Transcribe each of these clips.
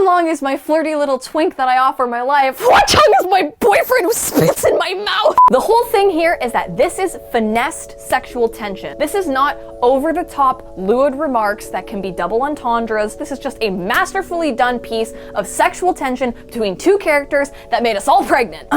Sanlong is my flirty little twink that I offer my life. Hua Cheng is my boyfriend who spits in my mouth. The whole thing here is that this is finessed sexual tension. This is not over-the-top, lewd remarks that can be double entendres. This is just a masterfully done piece of sexual tension between two characters that made us all pregnant.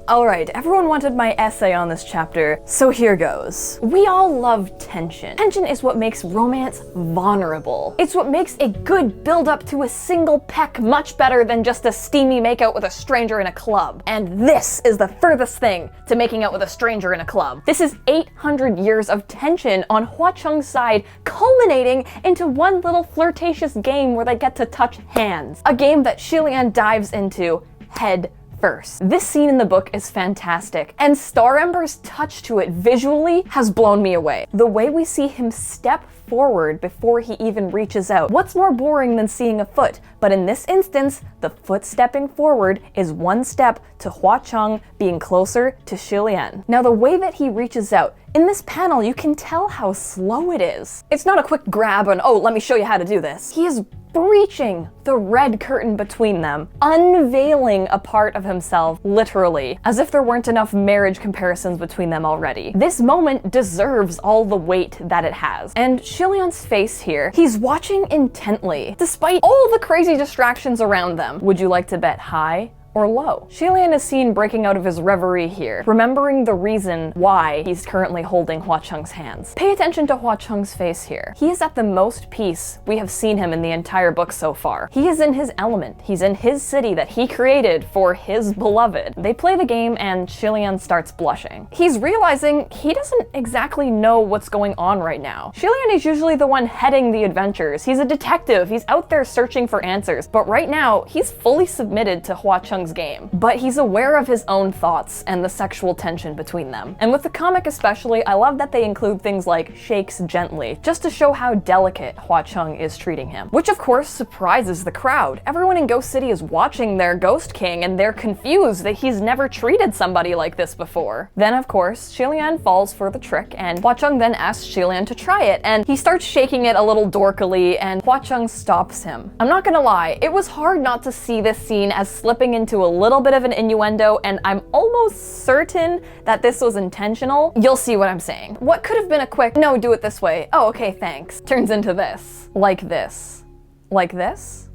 Alright, everyone wanted my essay on this chapter, so here goes. We all love tension. Tension is what makes romance vulnerable. It's what makes a good build-up to a single peck much better than just a steamy makeout with a stranger in a club. And this is the furthest thing to making out with a stranger in a club. This is 800 years of tension on Hua Cheng's side, culminating into one little flirtatious game where they get to touch hands. A game that Xie Lian dives into head first. This scene in the book is fantastic, and Star Ember's touch to it visually has blown me away. The way we see him step forward before he even reaches out. What's more boring than seeing a foot? But in this instance, the foot stepping forward is one step to Hua Cheng being closer to Xie Lian. Now the way that he reaches out, in this panel you can tell how slow it is. It's not a quick grab and, oh, let me show you how to do this. He is breaching the red curtain between them, unveiling a part of himself, literally, as if there weren't enough marriage comparisons between them already. This moment deserves all the weight that it has. And Xie Lian's face here, he's watching intently, despite all the crazy distractions around them. Would you like to bet high or low? Xie Lian is seen breaking out of his reverie here, remembering the reason why he's currently holding Hua Cheng's hands. Pay attention to Hua Cheng's face here. He is at the most peace we have seen him in the entire book so far. He is in his element. He's in his city that he created for his beloved. They play the game and Xie Lian starts blushing. He's realizing he doesn't exactly know what's going on right now. Xie Lian is usually the one heading the adventures. He's a detective. He's out there searching for answers. But right now, he's fully submitted to Hua Cheng's game, but he's aware of his own thoughts and the sexual tension between them. And with the comic especially, I love that they include things like shakes gently, just to show how delicate Hua Cheng is treating him, which of course surprises the crowd. Everyone in Ghost City is watching their Ghost King and they're confused that he's never treated somebody like this before. Then of course, Xie Lian falls for the trick and Hua Cheng then asks Xie Lian to try it, and he starts shaking it a little dorkily and Hua Cheng stops him. I'm not gonna lie, it was hard not to see this scene as slipping into a little bit of an innuendo, and I'm almost certain that this was intentional. You'll see what I'm saying. What could have been a quick, no, do it this way, oh, okay, thanks, turns into this. Like this. Like this?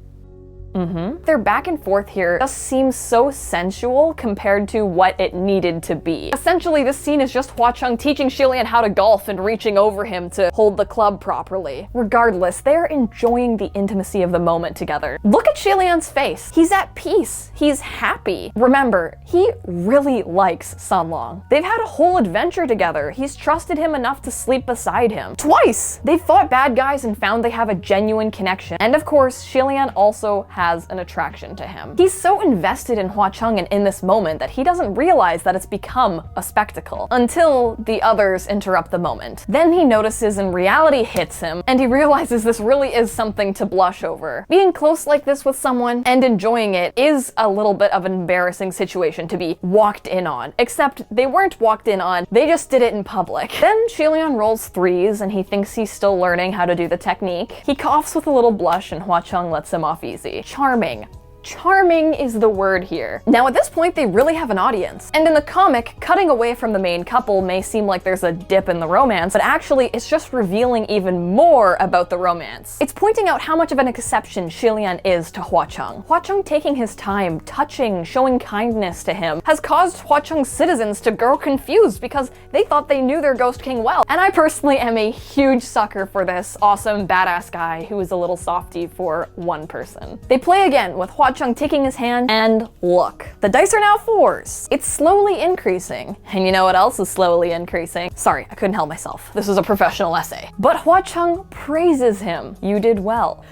Their back and forth here just seems so sensual compared to what it needed to be. Essentially, this scene is just Hua Cheng teaching Xie Lian how to golf and reaching over him to hold the club properly. Regardless, they're enjoying the intimacy of the moment together. Look at Xie Lian's face. He's at peace. He's happy. Remember, he really likes Sanlong. They've had a whole adventure together. He's trusted him enough to sleep beside him. Twice! They've fought bad guys and found they have a genuine connection. And of course, Xie Lian also has an attraction to him. He's so invested in Hua Cheng and in this moment that he doesn't realize that it's become a spectacle until the others interrupt the moment. Then he notices and reality hits him and he realizes this really is something to blush over. Being close like this with someone and enjoying it is a little bit of an embarrassing situation to be walked in on, except they weren't walked in on, they just did it in public. Then Xie Lian rolls threes and he thinks he's still learning how to do the technique. He coughs with a little blush and Hua Cheng lets him off easy. Charming. Charming is the word here. Now at this point, they really have an audience. And in the comic, cutting away from the main couple may seem like there's a dip in the romance, but actually it's just revealing even more about the romance. It's pointing out how much of an exception Xie Lian is to Hua Cheng. Hua Cheng taking his time, touching, showing kindness to him, has caused Hua Cheng's citizens to grow confused because they thought they knew their Ghost King well. And I personally am a huge sucker for this awesome, badass guy who is a little softy for one person. They play again with Hua Cheng taking his hand, and look, the dice are now fours. It's slowly increasing. And you know what else is slowly increasing? Sorry, I couldn't help myself. This is a professional essay. But Hua Cheng praises him. You did well.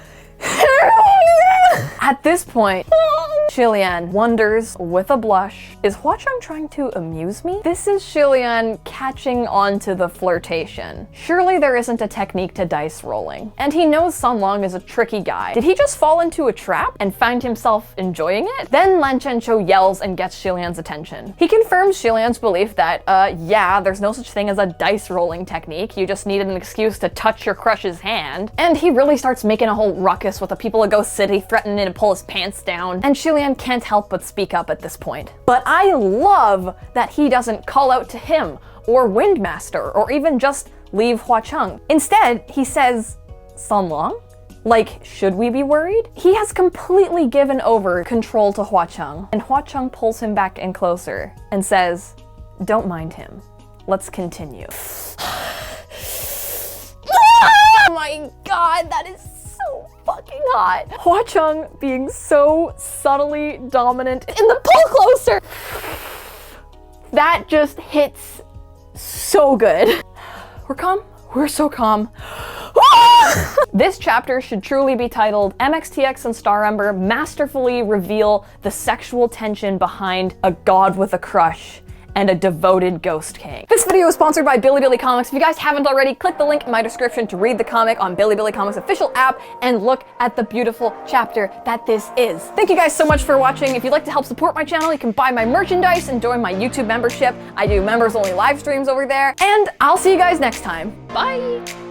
At this point, Xie Lian wonders with a blush, is Hua Cheng trying to amuse me? This is Xie Lian catching on to the flirtation. Surely there isn't a technique to dice rolling. And he knows Sun Long is a tricky guy. Did he just fall into a trap and find himself enjoying it? Then Lan Zhenqiu yells and gets Xie Lian's attention. He confirms Xie Lian's belief that, yeah, there's no such thing as a dice rolling technique. You just needed an excuse to touch your crush's hand. And he really starts making a whole ruckus with the people of Ghost City threatening to pull his pants down. And Xie Lian can't help but speak up at this point. But I love that he doesn't call out to him or Windmaster or even just leave Hua Cheng. Instead, he says, Sun Long? Like, should we be worried? He has completely given over control to Hua Cheng, and Hua Cheng pulls him back in closer and says, don't mind him. Let's continue. Oh my god, that is so fucking hot. Hua Cheng being so subtly dominant in the pull closer. That just hits so good. We're calm. We're so calm. This chapter should truly be titled MXTX and Star Ember masterfully reveal the sexual tension behind a god with a crush and a devoted ghost king. This video is sponsored by Bilibili Comics. If you guys haven't already, click the link in my description to read the comic on Bilibili Comics' official app and look at the beautiful chapter that this is. Thank you guys so much for watching. If you'd like to help support my channel, you can buy my merchandise and join my YouTube membership. I do members only live streams over there, and I'll see you guys next time. Bye.